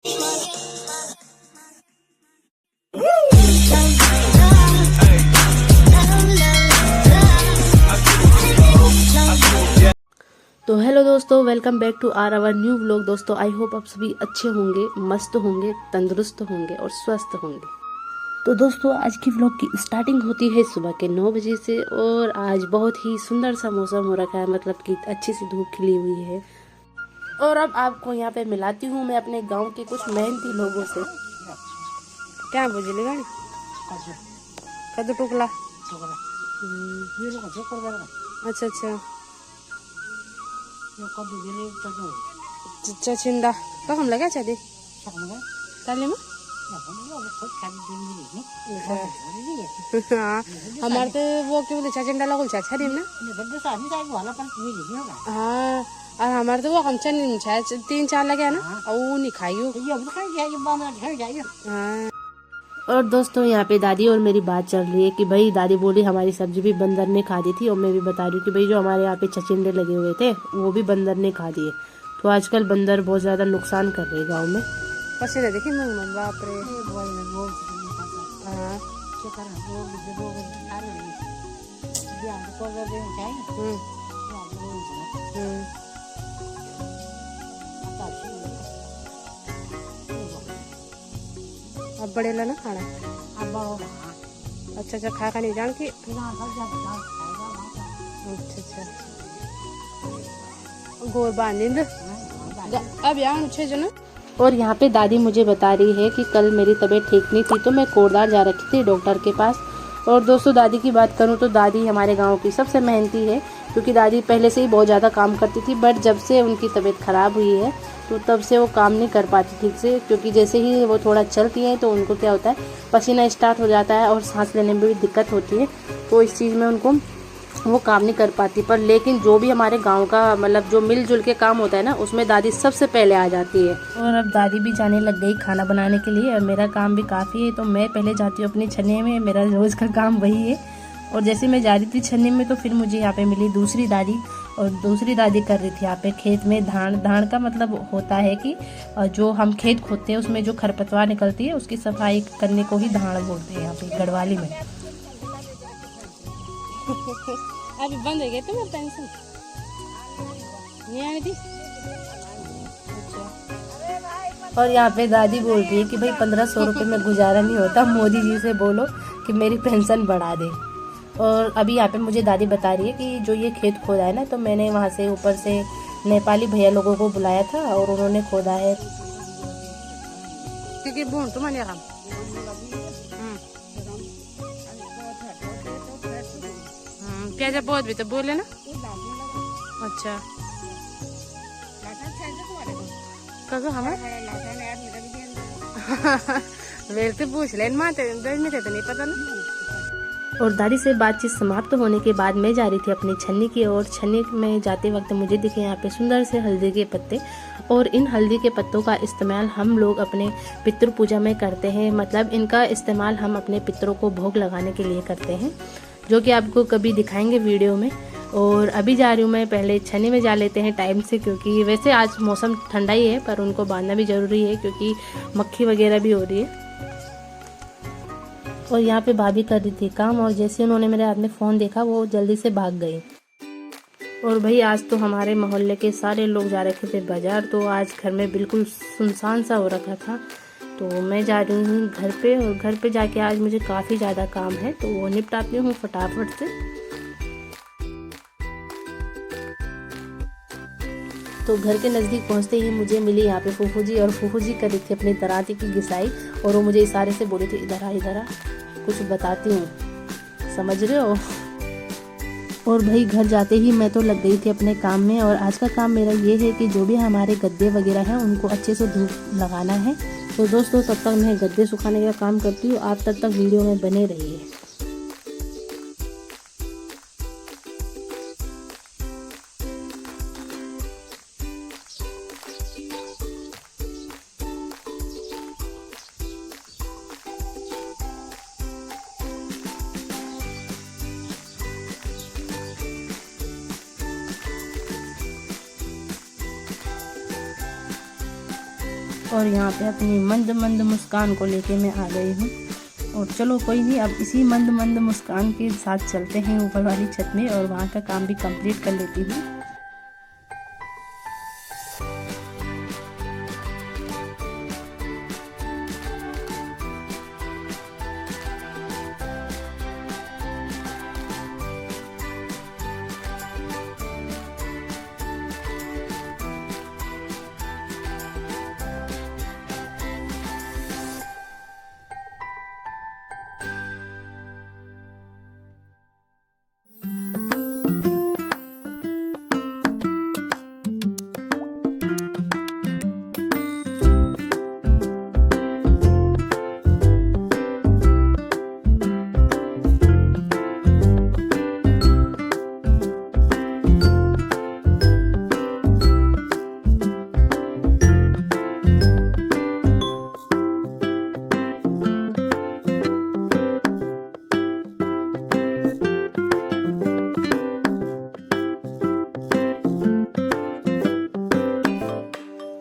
तो हेलो दोस्तों, welcome back to our new vlog. दोस्तों आई होप आप सभी अच्छे होंगे, मस्त होंगे, तंदुरुस्त होंगे और स्वस्थ होंगे। तो दोस्तों आज की व्लॉग की स्टार्टिंग होती है सुबह के 9 बजे से और आज बहुत ही सुंदर सा मौसम हो रखा है, मतलब कि अच्छी सी धूप खिली हुई है। और अब आपको यहाँ पे मिलाती हूँ मैं अपने गाँव के कुछ मेहनती लोगों से। क्या बुझली गाड़ी कदू टुकला। अच्छा अच्छा चिंदा तो हम लगा चाहे ताले में। हाँ हमारे तो वो क्यों बोले चंडा लगल छा छा ना। हाँ और हमारे तो वो हम चन 3-4 लगे ना और वो नहीं खाइयो। हाँ और दोस्तों यहाँ पे दादी और मेरी बात चल रही है कि भाई दादी बोली हमारी सब्जी भी बंदर ने खा दी थी, और मैं भी बता रही हूँ कि भाई जो हमारे यहाँ पे छचिंडे लगे हुए थे वो भी बंदर ने खा दिए। तो आजकल बंदर बहुत ज्यादा नुकसान कर रहे हैं गाँव में। पसीने देखिए बाप रे। अब बड़े ला ना खाना। अच्छा अच्छा खा नहीं जान की। अच्छा गोर बांध अब यहाँ छे जना। और यहाँ पे दादी मुझे बता रही है कि कल मेरी तबीयत ठीक नहीं थी तो मैं कोटद्वार जा रखी थी डॉक्टर के पास। और दोस्तों दादी की बात करूँ तो दादी हमारे गांव की सबसे मेहनती है, क्योंकि दादी पहले से ही बहुत ज़्यादा काम करती थी, बट जब से उनकी तबीयत ख़राब हुई है तो तब से वो काम नहीं कर पाती ठीक से, क्योंकि जैसे ही वो थोड़ा चलती है तो उनको क्या होता है पसीना स्टार्ट हो जाता है और सांस लेने में भी दिक्कत होती है। तो इस चीज़ में उनको वो काम नहीं कर पाती। पर लेकिन जो भी हमारे गांव का मतलब जो मिलजुल के काम होता है ना, उसमें दादी सबसे पहले आ जाती है। और अब दादी भी जाने लग गई खाना बनाने के लिए, और मेरा काम भी काफ़ी है तो मैं पहले जाती हूँ अपनी छन्ने में, मेरा रोज़ का काम वही है। और जैसे मैं जा रही थी छन्ने में तो फिर मुझे यहाँ पे मिली दूसरी दादी, और दूसरी दादी कर रही थी यहाँ पे खेत में धान का मतलब होता है कि जो हम खेत खोदते हैं उसमें जो खरपतवार निकलती है उसकी सफाई करने को ही धान बोलते हैं यहाँ पे गढ़वाली में। अभी बंद हो गया तो मैं पेंशन नहीं आ रही थी। और यहाँ पे दादी बोल रही है कि भाई 1500 रुपये में गुजारा नहीं होता, मोदी जी से बोलो कि मेरी पेंशन बढ़ा दे। और अभी यहाँ पे मुझे दादी बता रही है कि जो ये खेत खोदा है ना, तो मैंने वहाँ से ऊपर से नेपाली भैया लोगों को बुलाया था और उन्होंने खोदा है। प्याजा बहुत भी तो बोले ना। अच्छा कगो हमारे मेरे से पूछ लेन माते में थे तो नहीं पता ना। और दादी से बातचीत समाप्त होने के बाद मैं जा रही थी अपनी छन्नी की ओर। छन्नी में जाते वक्त मुझे दिखे यहाँ पे सुंदर से हल्दी के पत्ते, और इन हल्दी के पत्तों का इस्तेमाल हम लोग अपने पितृ पूजा में करते हैं। मतलब इनका इस्तेमाल हम अपने पितरों को भोग लगाने के लिए करते हैं, जो कि आपको कभी दिखाएंगे वीडियो में। और अभी जा रही हूँ मैं, पहले छन्नी में जा लेते हैं टाइम से, क्योंकि वैसे आज मौसम ठंडा ही है पर उनको बांधना भी ज़रूरी है क्योंकि मक्खी वगैरह भी हो रही है। और यहाँ पे भाभी कर रही थी काम, और जैसे उन्होंने मेरे हाथ में फ़ोन देखा वो जल्दी से भाग गई। और भाई आज तो हमारे मोहल्ले के सारे लोग जा रखे थे बाज़ार, तो आज घर में बिल्कुल सुनसान सा हो रखा था। तो मैं जा रही हूँ घर पे, और घर पे जाके आज मुझे काफ़ी ज़्यादा काम है तो वो निपटाती हूँ फटाफट से। तो घर के नज़दीक पहुँचते ही मुझे मिली यहाँ पे फूफू जी, और फूफू जी कर रही थी अपनी तराती की घिसाई, और वो मुझे इशारे से बोली थी इधर आ कुछ बताती हूँ, समझ रहे हो। और भाई घर जाते ही मैं तो लग गई थी अपने काम में, और आज का काम मेरा ये है कि जो भी हमारे गद्दे वगैरह हैं उनको अच्छे से धूप लगाना है। तो दोस्तों तब तक मैं गद्दे सुखाने का काम करती हूँ, आप तब तक वीडियो में बने रहिए। और यहाँ पे अपनी मंद मंद मुस्कान को लेके मैं आ गई हूँ। और चलो कोई नहीं, अब इसी मंद मंद मुस्कान के साथ चलते हैं ऊपर वाली छत में और वहाँ का काम भी कंप्लीट कर लेती हूँ।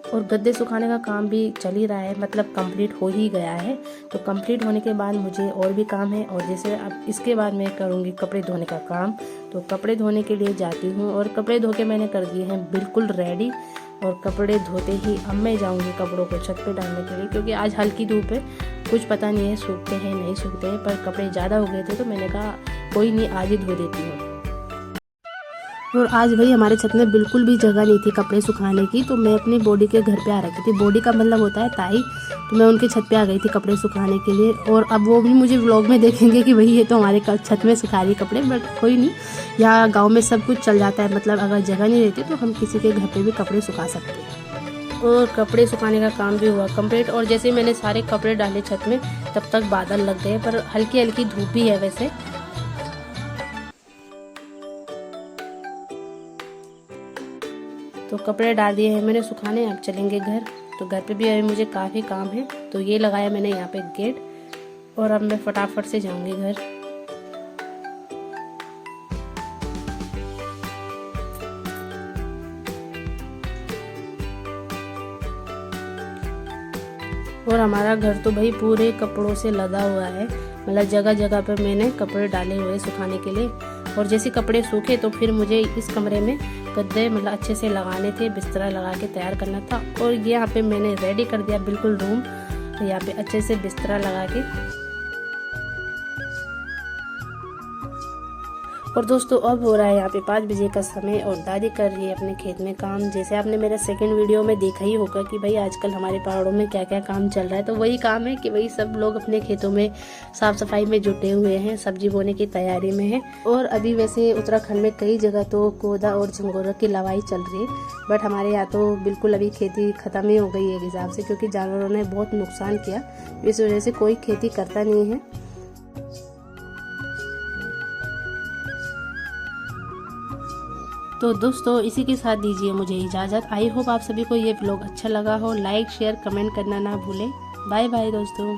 और गद्दे सुखाने का काम भी चल ही रहा है, मतलब कंप्लीट हो ही गया है। तो कंप्लीट होने के बाद मुझे और भी काम है, और जैसे अब इसके बाद मैं करूँगी कपड़े धोने का काम। तो कपड़े धोने के लिए जाती हूँ और कपड़े धो के मैंने कर दिए हैं बिल्कुल रेडी। और कपड़े धोते ही अब मैं जाऊँगी कपड़ों को छत पे डालने के लिए, क्योंकि आज हल्की धूप है, कुछ पता नहीं है सूखते हैं नहीं सूखते हैं, पर कपड़े ज़्यादा हो गए थे तो मैंने कहा कोई नहीं आज ही धो देती हूँ। और आज भाई हमारे छत में बिल्कुल भी जगह नहीं थी कपड़े सुखाने की, तो मैं अपनी बॉडी के घर पे आ रखी थी। बॉडी का मतलब होता है ताई। तो मैं उनके छत पे आ गई थी कपड़े सुखाने के लिए। और अब वो भी मुझे व्लॉग में देखेंगे कि भाई ये तो हमारे छत में सुखा रही कपड़े, बट कोई नहीं, यहाँ गाँव में सब कुछ चल जाता है। मतलब अगर जगह नहीं रहती तो हम किसी के घर पर भी कपड़े सुखा सकते हैं। और कपड़े सुखाने का काम भी हुआ कंप्लीट। और जैसे मैंने सारे कपड़े डाले छत में तब तक बादल लग गए, पर हल्की हल्की धूप भी है वैसे। तो कपड़े डाल दिए हैं मैंने सुखाने, अब चलेंगे घर। तो घर पे भी अभी मुझे काफ़ी काम है, तो ये लगाया मैंने यहाँ पे गेट, और अब मैं फटाफट से जाऊंगी घर। और हमारा घर तो भाई पूरे कपड़ों से लदा हुआ है, मतलब जगह जगह पर मैंने कपड़े डाले हुए सुखाने के लिए। और जैसे कपड़े सूखे तो फिर मुझे इस कमरे में गद्दे मतलब अच्छे से लगाने थे, बिस्तरा लगा के तैयार करना था। और यहाँ पे मैंने रेडी कर दिया बिल्कुल रूम, तो यहाँ पे अच्छे से बिस्तरा लगा के। और दोस्तों अब हो रहा है यहाँ पे 5 बजे का समय, और दादी कर रही है अपने खेत में काम। जैसे आपने मेरा सेकंड वीडियो में देखा ही होगा कि भाई आजकल हमारे पहाड़ों में क्या क्या काम चल रहा है, तो वही काम है कि वही सब लोग अपने खेतों में साफ सफाई में जुटे हुए हैं, सब्जी बोने की तैयारी में है। और अभी वैसे उत्तराखंड में कई जगह तो कोदा और झंगोरा की लवाई चल रही है, बट हमारे यहाँ तो बिल्कुल अभी खेती खत्म ही हो गई है एक हिसाब से, क्योंकि जानवरों ने बहुत नुकसान किया, इस वजह से कोई खेती करता नहीं है। तो दोस्तों इसी के साथ दीजिए मुझे इजाज़त। आई होप आप सभी को ये व्लॉग अच्छा लगा हो। लाइक शेयर कमेंट करना ना भूलें। बाय बाय दोस्तों।